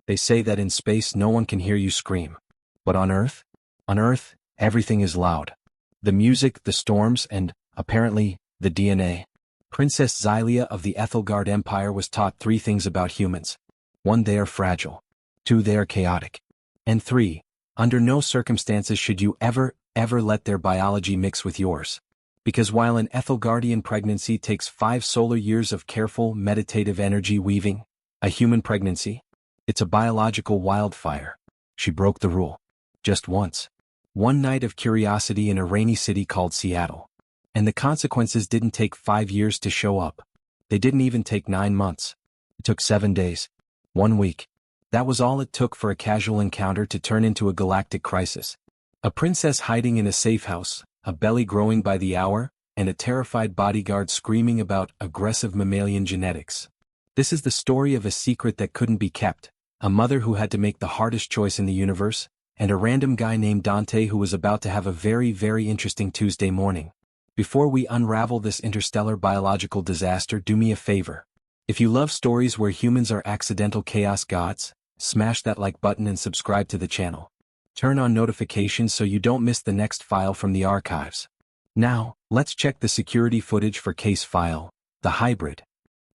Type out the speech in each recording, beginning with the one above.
They say that in space no one can hear you scream. But on Earth? On Earth, everything is loud. The music, the storms, and, apparently, the DNA. Princess Xylia of the Ethelgard Empire was taught 3 things about humans. 1. They are fragile. 2. They are chaotic. And 3. Under no circumstances should you ever let their biology mix with yours. Because while an Ethelgardian pregnancy takes 5 solar years of careful, meditative energy weaving, a human pregnancy, it's a biological wildfire. She broke the rule. Just once. One night of curiosity in a rainy city called Seattle. And the consequences didn't take 5 years to show up. They didn't even take 9 months. It took 7 days. 1 week. That was all it took for a casual encounter to turn into a galactic crisis. A princess hiding in a safe house, a belly growing by the hour, and a terrified bodyguard screaming about aggressive mammalian genetics. This is the story of a secret that couldn't be kept, a mother who had to make the hardest choice in the universe, and a random guy named Dante who was about to have a very, very interesting Tuesday morning. Before we unravel this interstellar biological disaster, do me a favor. If you love stories where humans are accidental chaos gods, smash that like button and subscribe to the channel. Turn on notifications so you don't miss the next file from the archives. Now, let's check the security footage for case file, the hybrid.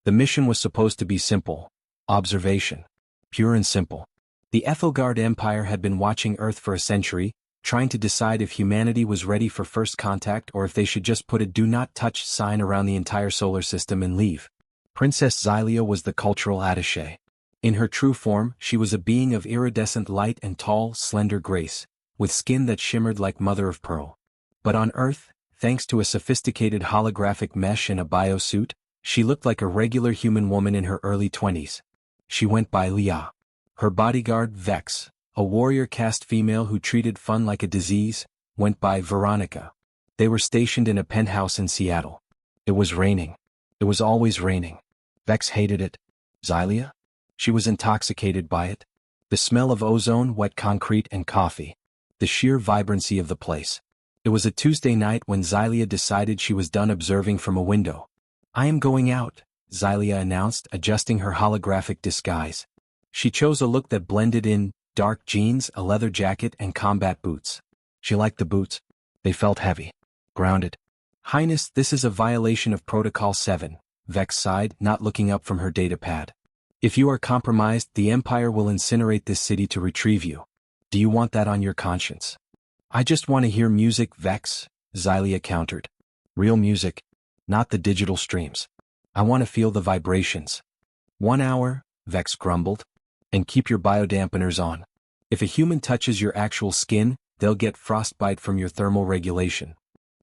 The mission was supposed to be simple. Observation. Pure and simple. The Ethelgard Empire had been watching Earth for a century, trying to decide if humanity was ready for first contact or if they should just put a do not touch sign around the entire solar system and leave. Princess Xylia was the cultural attaché. In her true form, she was a being of iridescent light and tall, slender grace, with skin that shimmered like mother of pearl. But on Earth, thanks to a sophisticated holographic mesh and a biosuit, she looked like a regular human woman in her early 20s. She went by Leah. Her bodyguard, Vex, a warrior caste female who treated fun like a disease, went by Veronica. They were stationed in a penthouse in Seattle. It was raining. It was always raining. Vex hated it. Xylia? She was intoxicated by it. The smell of ozone, wet concrete, and coffee. The sheer vibrancy of the place. It was a Tuesday night when Xylia decided she was done observing from a window. I am going out, Xylia announced, adjusting her holographic disguise. She chose a look that blended in dark jeans, a leather jacket, and combat boots. She liked the boots. They felt heavy. Grounded. Highness, this is a violation of Protocol 7, Vex sighed, not looking up from her datapad. If you are compromised, the Empire will incinerate this city to retrieve you. Do you want that on your conscience? I just want to hear music, Vex, Xylia countered. Real music, not the digital streams. I want to feel the vibrations. 1 hour, Vex grumbled. And keep your biodampeners on. If a human touches your actual skin, they'll get frostbite from your thermal regulation.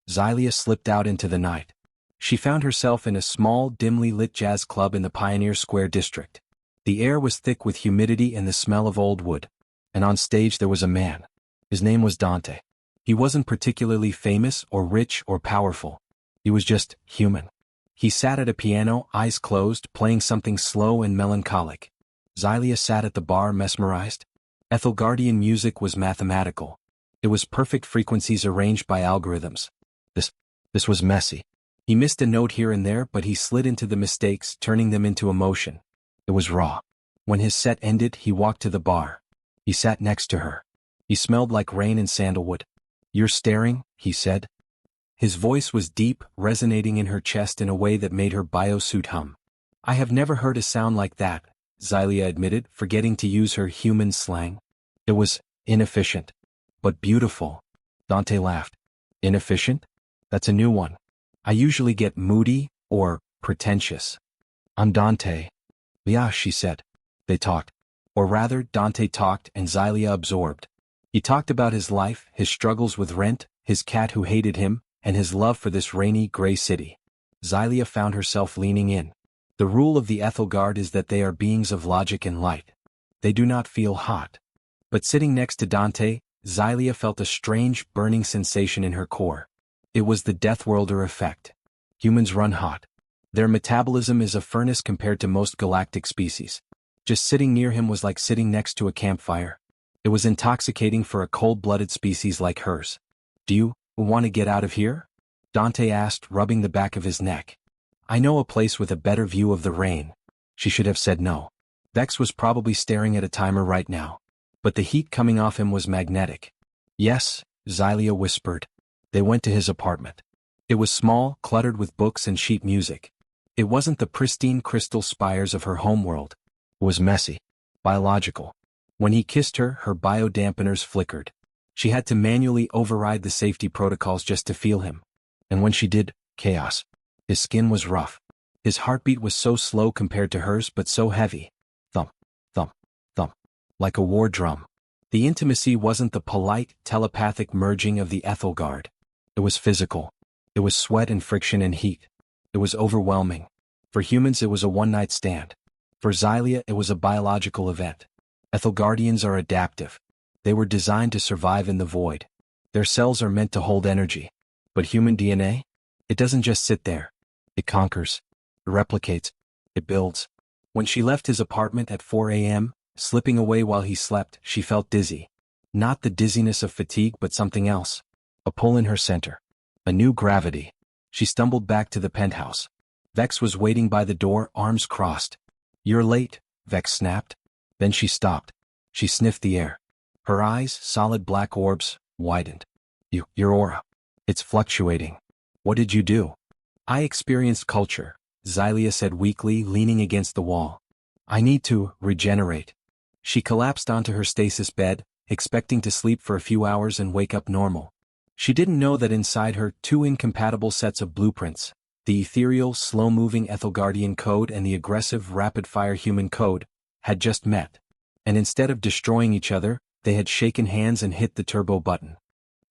Xylia slipped out into the night. She found herself in a small, dimly lit jazz club in the Pioneer Square district. The air was thick with humidity and the smell of old wood. And on stage there was a man. His name was Dante. He wasn't particularly famous or rich or powerful. He was just human. He sat at a piano, eyes closed, playing something slow and melancholic. Xylia sat at the bar mesmerized. Ethelgardian music was mathematical. It was perfect frequencies arranged by algorithms. This was messy. He missed a note here and there, but he slid into the mistakes, turning them into emotion. It was raw. When his set ended, he walked to the bar. He sat next to her. He smelled like rain and sandalwood. You're staring, he said. His voice was deep, resonating in her chest in a way that made her biosuit hum. I have never heard a sound like that, Xylia admitted, forgetting to use her human slang. It was inefficient. But beautiful. Dante laughed. Inefficient? That's a new one. I usually get moody or pretentious. I'm Dante. Yeah, she said. They talked. Or rather, Dante talked and Xylia absorbed. He talked about his life, his struggles with rent, his cat who hated him, and his love for this rainy, gray city. Xylia found herself leaning in. The rule of the Ethelgard is that they are beings of logic and light. They do not feel hot. But sitting next to Dante, Xylia felt a strange, burning sensation in her core. It was the Deathworlder effect. Humans run hot. Their metabolism is a furnace compared to most galactic species. Just sitting near him was like sitting next to a campfire. It was intoxicating for a cold-blooded species like hers. Do you want to get out of here? Dante asked, rubbing the back of his neck. I know a place with a better view of the rain. She should have said no. Vex was probably staring at a timer right now. But the heat coming off him was magnetic. Yes, Xylia whispered. They went to his apartment. It was small, cluttered with books and sheet music. It wasn't the pristine crystal spires of her homeworld. It was messy. Biological. When he kissed her, her biodampeners flickered. She had to manually override the safety protocols just to feel him. And when she did, chaos. His skin was rough. His heartbeat was so slow compared to hers but so heavy. Thump, thump, thump. Like a war drum. The intimacy wasn't the polite, telepathic merging of the Ethelgard. It was physical. It was sweat and friction and heat. It was overwhelming. For humans it was a one-night stand. For Xylia it was a biological event. Ethelgardians are adaptive. They were designed to survive in the void. Their cells are meant to hold energy. But human DNA? It doesn't just sit there. It conquers. It replicates. It builds. When she left his apartment at 4 a.m., slipping away while he slept, she felt dizzy. Not the dizziness of fatigue but something else. A pull in her center. A new gravity. She stumbled back to the penthouse. Vex was waiting by the door, arms crossed. "You're late," Vex snapped. Then she stopped. She sniffed the air. Her eyes, solid black orbs, widened. Your aura. It's fluctuating. What did you do?" "I experienced culture," Xylia said weakly, leaning against the wall. "I need to regenerate." She collapsed onto her stasis bed, expecting to sleep for a few hours and wake up normal. She didn't know that inside her, two incompatible sets of blueprints, the ethereal, slow-moving Ethelgardian code and the aggressive, rapid-fire human code, had just met. And instead of destroying each other, they had shaken hands and hit the turbo button.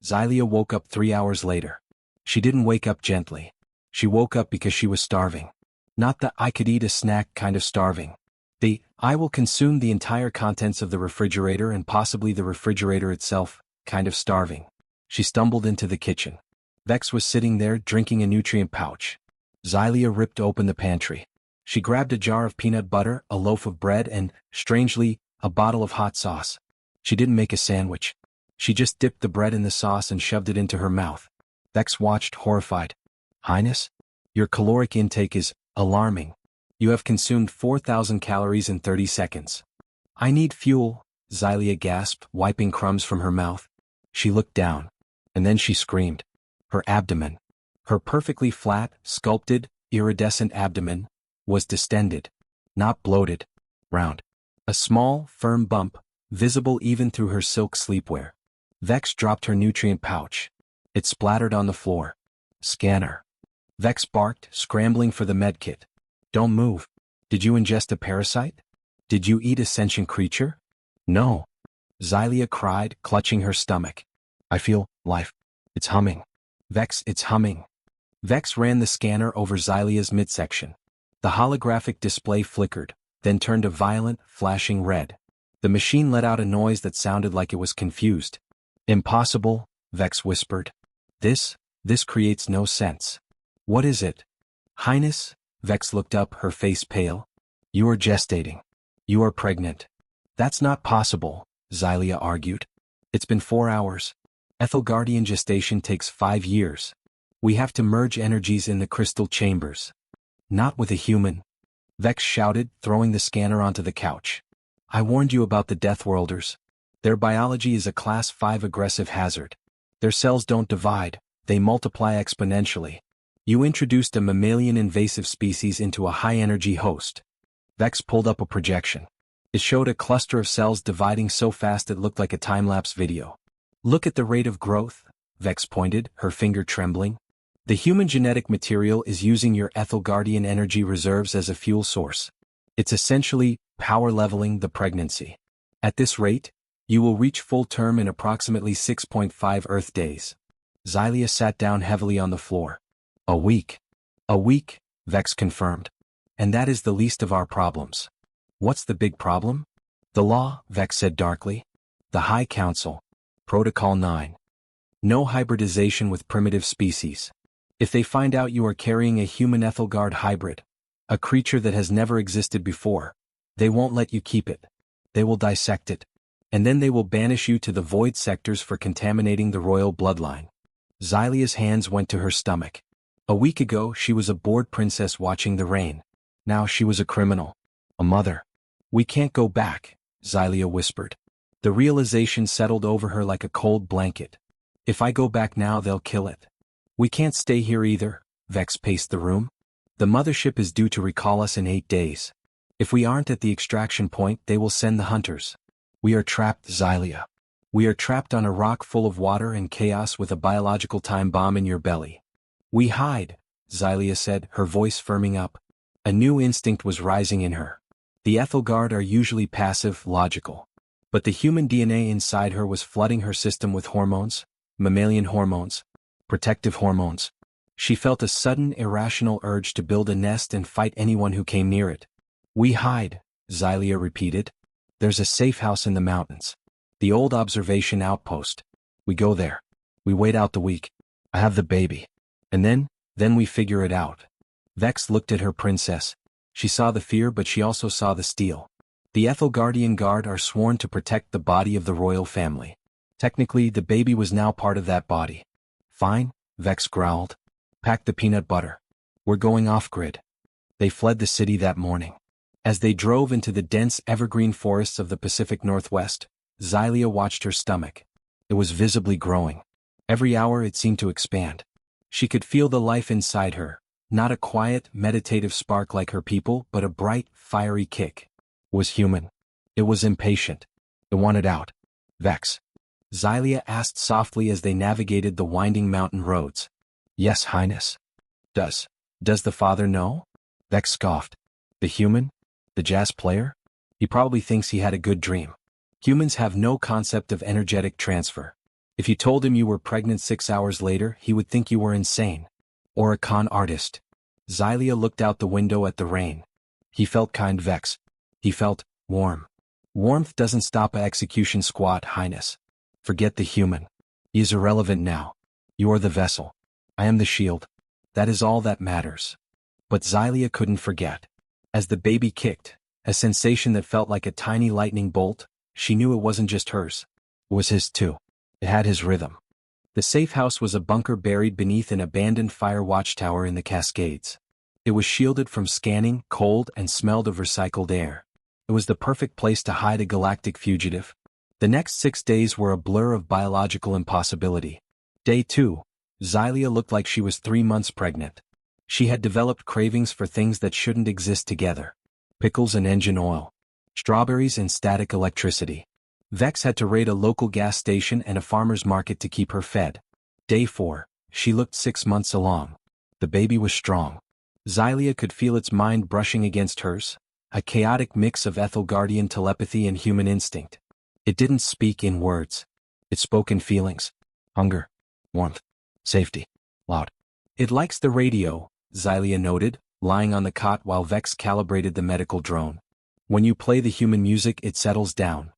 Xylia woke up 3 hours later. She didn't wake up gently. She woke up because she was starving. Not the "I could eat a snack" kind of starving. The "I will consume the entire contents of the refrigerator and possibly the refrigerator itself" kind of starving. She stumbled into the kitchen. Vex was sitting there drinking a nutrient pouch. Xylia ripped open the pantry. She grabbed a jar of peanut butter, a loaf of bread and, strangely, a bottle of hot sauce. She didn't make a sandwich. She just dipped the bread in the sauce and shoved it into her mouth. Vex watched, horrified. "Highness? Your caloric intake is alarming. You have consumed 4,000 calories in 30 seconds. "I need fuel," Xylia gasped, wiping crumbs from her mouth. She looked down. And then she screamed. Her abdomen. Her perfectly flat, sculpted, iridescent abdomen was distended. Not bloated. Round. A small, firm bump, visible even through her silk sleepwear. Vex dropped her nutrient pouch. It splattered on the floor. "Scanner." Vex barked, scrambling for the medkit. "Don't move. Did you ingest a parasite? Did you eat a sentient creature?" "No." Xylia cried, clutching her stomach. "I feel life. It's humming. Vex, it's humming." Vex ran the scanner over Xylia's midsection. The holographic display flickered, then turned a violent, flashing red. The machine let out a noise that sounded like it was confused. "Impossible," Vex whispered. This creates no sense." "What is it?" "Highness," Vex looked up, her face pale. "You are gestating. You are pregnant." "That's not possible," Xylia argued. "It's been 4 hours. Ethelgardian gestation takes 5 years. We have to merge energies in the crystal chambers." "Not with a human," Vex shouted, throwing the scanner onto the couch. "I warned you about the Deathworlders. Their biology is a Class 5 aggressive hazard. Their cells don't divide, they multiply exponentially. You introduced a mammalian invasive species into a high-energy host." Vex pulled up a projection. It showed a cluster of cells dividing so fast it looked like a time-lapse video. "Look at the rate of growth," Vex pointed, her finger trembling. "The human genetic material is using your Ethelgardian energy reserves as a fuel source. It's essentially power-leveling the pregnancy. At this rate, you will reach full term in approximately 6.5 Earth days." Xylia sat down heavily on the floor. "A week." "A week," Vex confirmed. "And that is the least of our problems." "What's the big problem?" "The law," Vex said darkly. "The High Council. Protocol 9. No hybridization with primitive species. If they find out you are carrying a human Ethelgard hybrid, a creature that has never existed before, they won't let you keep it. They will dissect it. And then they will banish you to the void sectors for contaminating the royal bloodline." Xylia's hands went to her stomach. A week ago she was a bored princess watching the rain. Now she was a criminal. A mother. We can't go back, Xylia whispered. The realization settled over her like a cold blanket. If I go back now they'll kill it. We can't stay here either, Vex paced the room. The mothership is due to recall us in 8 days. If we aren't at the extraction point they will send the hunters. We are trapped, Xylia. We are trapped on a rock full of water and chaos with a biological time bomb in your belly. We hide, Xylia said, her voice firming up. A new instinct was rising in her. The Ethelgard are usually passive, logical. But the human DNA inside her was flooding her system with hormones, mammalian hormones, protective hormones. She felt a sudden, irrational urge to build a nest and fight anyone who came near it. We hide, Xylia repeated. There's a safe house in the mountains. The old observation outpost. We go there. We wait out the week. I have the baby. And then we figure it out. Vex looked at her princess. She saw the fear but she also saw the steel. The Ethelgardian Guard are sworn to protect the body of the royal family. Technically, the baby was now part of that body. Fine, Vex growled. Pack the peanut butter. We're going off-grid. They fled the city that morning. As they drove into the dense evergreen forests of the Pacific Northwest, Xylia watched her stomach. It was visibly growing. Every hour it seemed to expand. She could feel the life inside her, not a quiet, meditative spark like her people, but a bright, fiery kick. It was human. It was impatient. It wanted out. Vex. Xylia asked softly as they navigated the winding mountain roads. Yes, Highness. Does the father know? Vex scoffed. The human? The jazz player? He probably thinks he had a good dream. Humans have no concept of energetic transfer. If you told him you were pregnant 6 hours later, he would think you were insane. Or a con artist. Xylia looked out the window at the rain. He felt kind, Vex. He felt warm. Warmth doesn't stop a execution squad, Highness. Forget the human. He is irrelevant now. You are the vessel. I am the shield. That is all that matters. But Xylia couldn't forget. As the baby kicked, a sensation that felt like a tiny lightning bolt, she knew it wasn't just hers. It was his too. It had his rhythm. The safe house was a bunker buried beneath an abandoned fire watchtower in the Cascades. It was shielded from scanning, cold, and smelled of recycled air. It was the perfect place to hide a galactic fugitive. The next 6 days were a blur of biological impossibility. Day 2, Xylia looked like she was 3 months pregnant. She had developed cravings for things that shouldn't exist together. Pickles and engine oil. Strawberries and static electricity. Vex had to raid a local gas station and a farmer's market to keep her fed. Day 4, she looked 6 months along. The baby was strong. Xylia could feel its mind brushing against hers, a chaotic mix of Ethelgardian telepathy and human instinct. It didn't speak in words. It spoke in feelings. Hunger. Warmth. Safety. Loud. It likes the radio, Xylia noted, lying on the cot while Vex calibrated the medical drone. When you play the human music it settles down.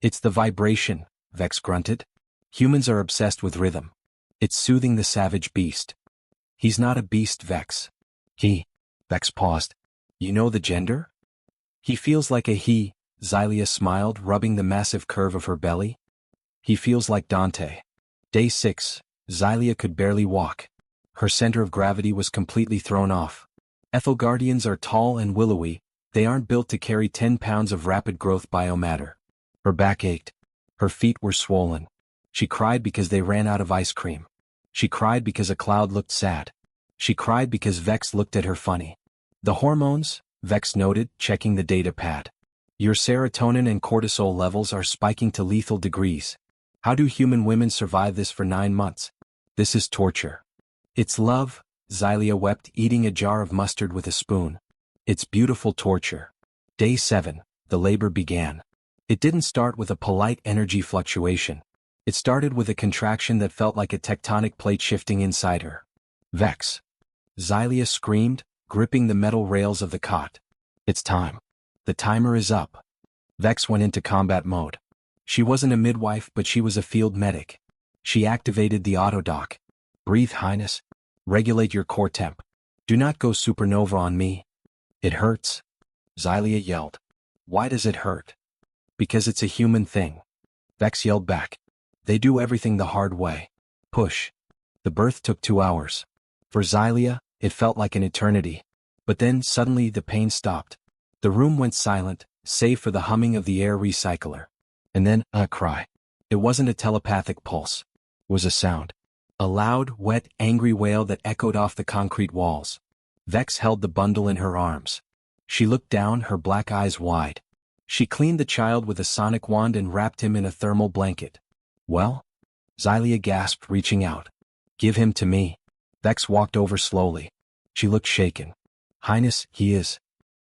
It's the vibration, Vex grunted. Humans are obsessed with rhythm. It's soothing the savage beast. He's not a beast, Vex. Vex paused. You know the gender? He feels like a he, Xylia smiled, rubbing the massive curve of her belly. He feels like Dante. Day 6, Xylia could barely walk. Her center of gravity was completely thrown off. Ethelgardians are tall and willowy. They aren't built to carry 10 pounds of rapid growth biomatter. Her back ached. Her feet were swollen. She cried because they ran out of ice cream. She cried because a cloud looked sad. She cried because Vex looked at her funny. The hormones, Vex noted, checking the data pad. Your serotonin and cortisol levels are spiking to lethal degrees. How do human women survive this for 9 months? This is torture. It's love, Xylia wept, eating a jar of mustard with a spoon. It's beautiful torture. Day 7, the labor began. It didn't start with a polite energy fluctuation. It started with a contraction that felt like a tectonic plate shifting inside her. Vex. Xylia screamed, gripping the metal rails of the cot. It's time. The timer is up. Vex went into combat mode. She wasn't a midwife, but she was a field medic. She activated the autodock. Breathe, Highness. Regulate your core temp. Do not go supernova on me. It hurts. Xylia yelled. Why does it hurt? Because it's a human thing. Vex yelled back. They do everything the hard way. Push. The birth took 2 hours. For Xylia, it felt like an eternity. But then, suddenly, the pain stopped. The room went silent, save for the humming of the air recycler. And then, a cry. It wasn't a telepathic pulse. It was a sound. A loud, wet, angry wail that echoed off the concrete walls. Vex held the bundle in her arms. She looked down, her black eyes wide. She cleaned the child with a sonic wand and wrapped him in a thermal blanket. Well? Xylia gasped, reaching out. Give him to me. Vex walked over slowly. She looked shaken. Highness, he is.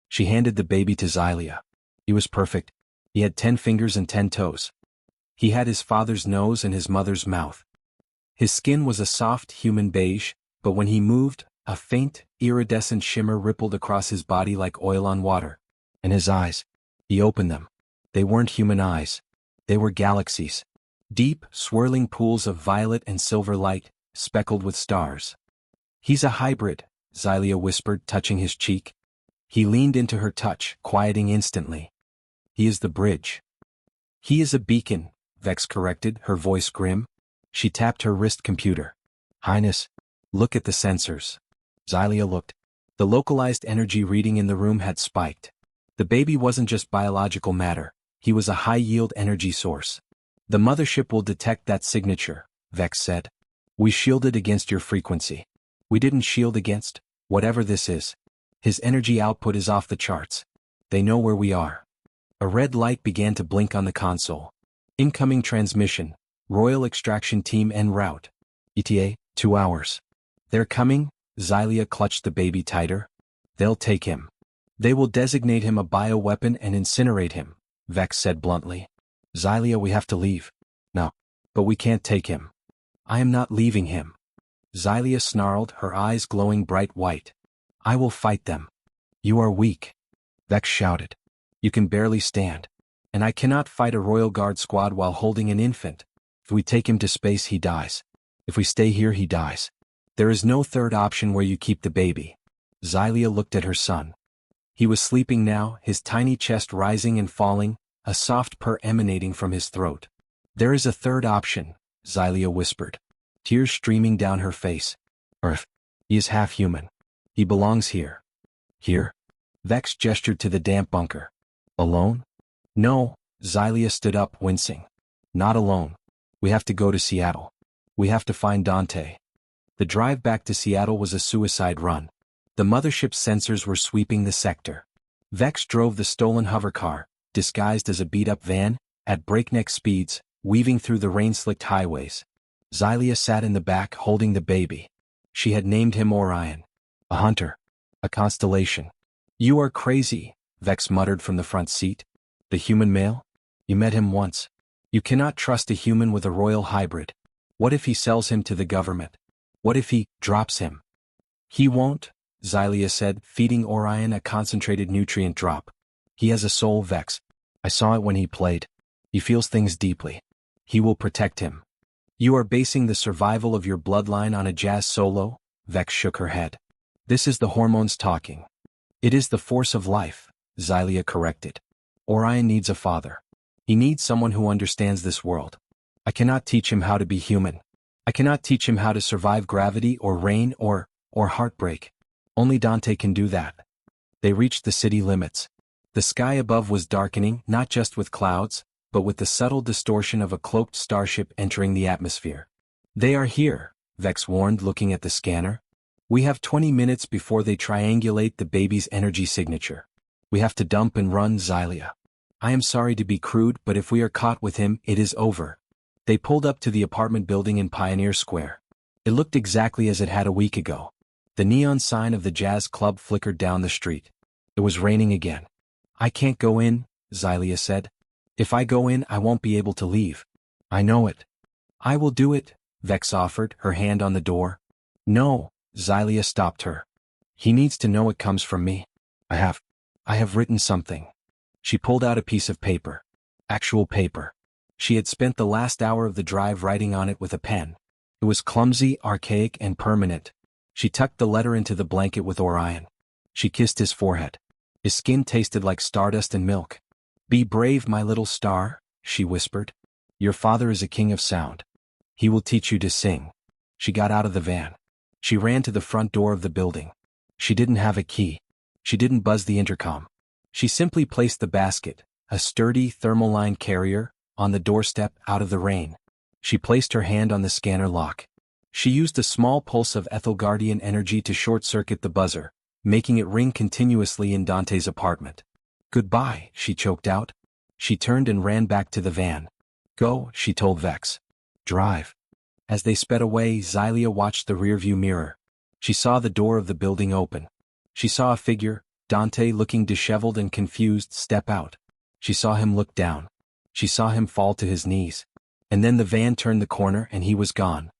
She handed the baby to Xylia. He was perfect. He had 10 fingers and 10 toes. He had his father's nose and his mother's mouth. His skin was a soft human beige, but when he moved, a faint, iridescent shimmer rippled across his body like oil on water. And his eyes. He opened them. They weren't human eyes. They were galaxies. Deep, swirling pools of violet and silver light, speckled with stars. He's a hybrid, Xylia whispered, touching his cheek. He leaned into her touch, quieting instantly. He is the bridge. He is a beacon, Vex corrected, her voice grim. She tapped her wrist computer. Highness, look at the sensors. Xylia looked. The localized energy reading in the room had spiked. The baby wasn't just biological matter, he was a high-yield energy source. The mothership will detect that signature, Vex said. We shielded against your frequency. We didn't shield against, whatever this is. His energy output is off the charts. They know where we are. A red light began to blink on the console. Incoming transmission, Royal Extraction Team en route. ETA, 2 hours. They're coming, Xylia clutched the baby tighter. They'll take him. They will designate him a bioweapon and incinerate him, Vex said bluntly. Xylia, we have to leave. No. But we can't take him. I am not leaving him. Xylia snarled, her eyes glowing bright white. I will fight them. You are weak. Vex shouted. You can barely stand. And I cannot fight a Royal Guard squad while holding an infant. If we take him to space, he dies. If we stay here, he dies. There is no third option where you keep the baby. Xylia looked at her son. He was sleeping now, his tiny chest rising and falling, a soft purr emanating from his throat. There is a third option, Xylia whispered. Tears streaming down her face. Earth. He is half human. He belongs here. Here? Vex gestured to the damp bunker. Alone? No, Xylia stood up, wincing. Not alone. We have to go to Seattle. We have to find Dante. The drive back to Seattle was a suicide run. The mothership's sensors were sweeping the sector. Vex drove the stolen hovercar, disguised as a beat-up van, at breakneck speeds, weaving through the rain-slicked highways. Xylia sat in the back holding the baby. She had named him Orion. A hunter. A constellation. You are crazy, Vex muttered from the front seat. The human male? You met him once. You cannot trust a human with a royal hybrid. What if he sells him to the government? What if he drops him? He won't, Xylia said, feeding Orion a concentrated nutrient drop. He has a soul, Vex. I saw it when he played. He feels things deeply. He will protect him. You are basing the survival of your bloodline on a jazz solo? Vex shook her head. This is the hormones talking. It is the force of life, Xylia corrected. Orion needs a father. He needs someone who understands this world. I cannot teach him how to be human. I cannot teach him how to survive gravity or rain or heartbreak. Only Dante can do that. They reached the city limits. The sky above was darkening, not just with clouds, but with the subtle distortion of a cloaked starship entering the atmosphere. They are here, Vex warned, looking at the scanner. We have 20 minutes before they triangulate the baby's energy signature. We have to dump and run, Xylia. I am sorry to be crude, but if we are caught with him, it is over. They pulled up to the apartment building in Pioneer Square. It looked exactly as it had a week ago. The neon sign of the jazz club flickered down the street. It was raining again. I can't go in, Xylia said. If I go in, I won't be able to leave. I know it. I will do it, Vex offered, her hand on the door. No, Xylia stopped her. He needs to know it comes from me. I have written something. She pulled out a piece of paper. Actual paper. She had spent the last hour of the drive writing on it with a pen. It was clumsy, archaic, and permanent. She tucked the letter into the blanket with Orion. She kissed his forehead. His skin tasted like stardust and milk. Be brave, my little star, she whispered. Your father is a king of sound. He will teach you to sing. She got out of the van. She ran to the front door of the building. She didn't have a key. She didn't buzz the intercom. She simply placed the basket, a sturdy thermal-lined carrier, on the doorstep out of the rain. She placed her hand on the scanner lock. She used a small pulse of Ethelgardian energy to short-circuit the buzzer, making it ring continuously in Dante's apartment. "Goodbye," she choked out. She turned and ran back to the van. "Go," she told Vex. "Drive." As they sped away, Xylia watched the rearview mirror. She saw the door of the building open. She saw a figure, Dante looking disheveled and confused, step out. She saw him look down. She saw him fall to his knees. And then the van turned the corner and he was gone.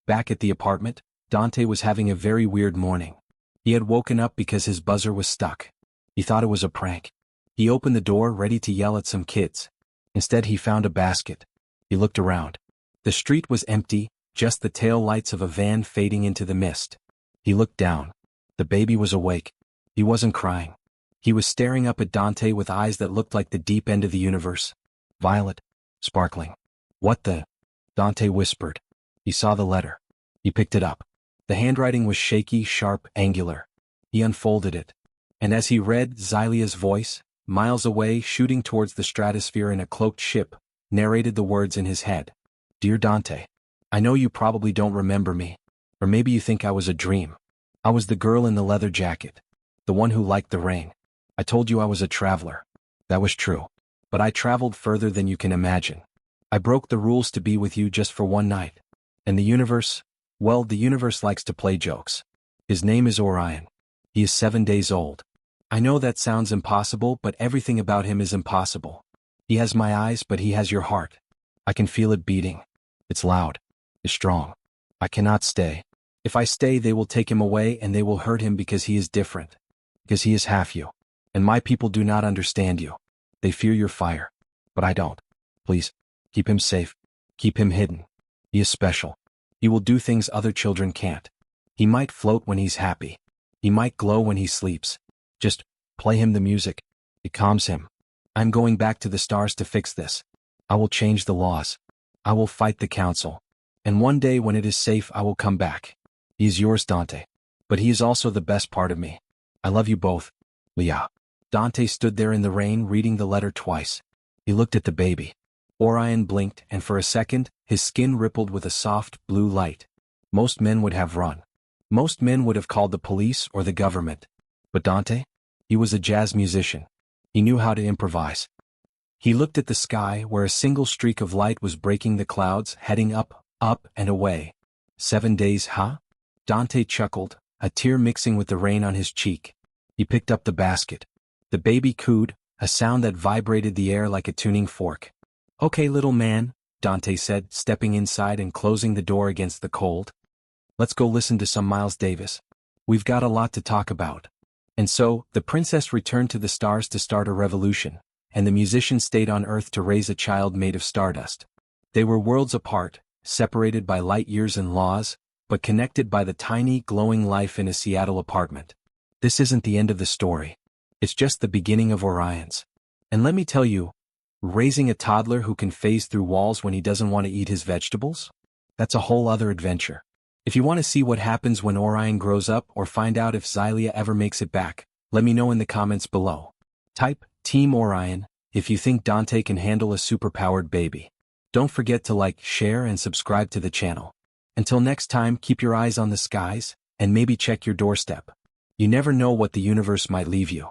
Back at the apartment, Dante was having a very weird morning. He had woken up because his buzzer was stuck. He thought it was a prank. He opened the door ready to yell at some kids. Instead he found a basket. He looked around. The street was empty, just the tail lights of a van fading into the mist. He looked down. The baby was awake. He wasn't crying. He was staring up at Dante with eyes that looked like the deep end of the universe. Violet. Sparkling. "What the?" Dante whispered. He saw the letter. He picked it up. The handwriting was shaky, sharp, angular. He unfolded it. And as he read, Xylia's voice, miles away, shooting towards the stratosphere in a cloaked ship, narrated the words in his head. "Dear Dante, I know you probably don't remember me. Or maybe you think I was a dream. I was the girl in the leather jacket. The one who liked the rain. I told you I was a traveler. That was true. But I traveled further than you can imagine. I broke the rules to be with you just for one night. And the universe, well, the universe likes to play jokes. His name is Orion. He is 7 days old. I know that sounds impossible, but everything about him is impossible. He has my eyes, but he has your heart. I can feel it beating. It's loud. It's strong. I cannot stay. If I stay, they will take him away and they will hurt him because he is different. Because he is half you. And my people do not understand you. They fear your fire. But I don't. Please, keep him safe. Keep him hidden. He is special. He will do things other children can't. He might float when he's happy. He might glow when he sleeps. Just play him the music. It calms him. I'm going back to the stars to fix this. I will change the laws. I will fight the council. And one day when it is safe, I will come back. He is yours, Dante. But he is also the best part of me. I love you both. Leah." Dante stood there in the rain reading the letter twice. He looked at the baby. Orion blinked, and for a second, his skin rippled with a soft, blue light. Most men would have run. Most men would have called the police or the government. But Dante? He was a jazz musician. He knew how to improvise. He looked at the sky where a single streak of light was breaking the clouds, heading up, up and away. 7 days, huh? Dante chuckled, a tear mixing with the rain on his cheek. He picked up the basket. The baby cooed, a sound that vibrated the air like a tuning fork. "Okay, little man," Dante said, stepping inside and closing the door against the cold. "Let's go listen to some Miles Davis. We've got a lot to talk about." And so, the princess returned to the stars to start a revolution, and the musician stayed on Earth to raise a child made of stardust. They were worlds apart, separated by light years and laws, but connected by the tiny, glowing life in a Seattle apartment. This isn't the end of the story. It's just the beginning of Orion's. And let me tell you, raising a toddler who can phase through walls when he doesn't want to eat his vegetables? That's a whole other adventure. If you want to see what happens when Orion grows up or find out if Xylia ever makes it back, let me know in the comments below. Type Team Orion if you think Dante can handle a superpowered baby. Don't forget to like, share, and subscribe to the channel. Until next time, keep your eyes on the skies, and maybe check your doorstep. You never know what the universe might leave you.